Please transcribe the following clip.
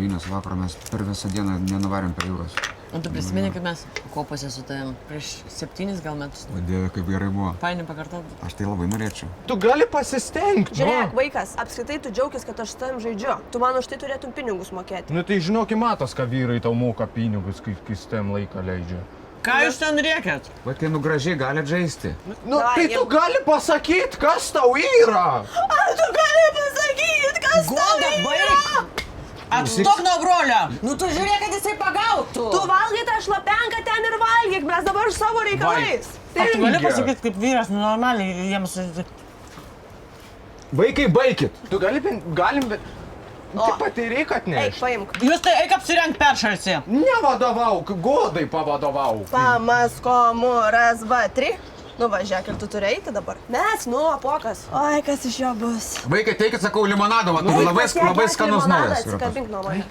Vilnius vakarą mes per visą dieną nenuvarėm prie jūros. O tu prisimeni, kaip mes kopose su tavim prieš 7 gal metus? O Dieve, kaip gerai buvo. Fainai pakartot. Aš tai labai norėčiau. Tu gali pasistengti. Žiūrėk, vaikas, apskritai tu džiaugis, kad aš su tavim žaidžiu. Tu man už tai turėtum pinigus mokėti. Nu tai žinok, matos, ką vyrai tau moka pinigus, kai su tavim laiką leidžia. Ką jūs ten rėkėt? Vaikai, nu gražiai galit žaisti. Nu Davai, tai tu imk. gali pasakyti, kas tau yra. Ar tu gali pasakyti, kas Goda, baig! Atstok nuo brolio! Nu tu žiūrėk, kad jisai pagautų! Tu valgai tą šlapenką ten ir valgyk, mes dabar savo reikalais. Ar tu gali pasakyti, kaip vyras, nu normaliai jiems... Vaikai, baikit. Tu galim, bet... Tik pati reik Eik, atnešti. paimk. Jūs tai eik apsirengt peršalsi! Nevadovauk, Godai pavadovau. Pamaskomu, raz, va, 3. Nu va, žiūrėk, ir tu turi eiti dabar. Mes, nu, apokas. Oi, kas iš jo bus. Vaikai, teikit, sakau, limonado, va, tai labai skanus naujas. Atsikabink nuo manęs.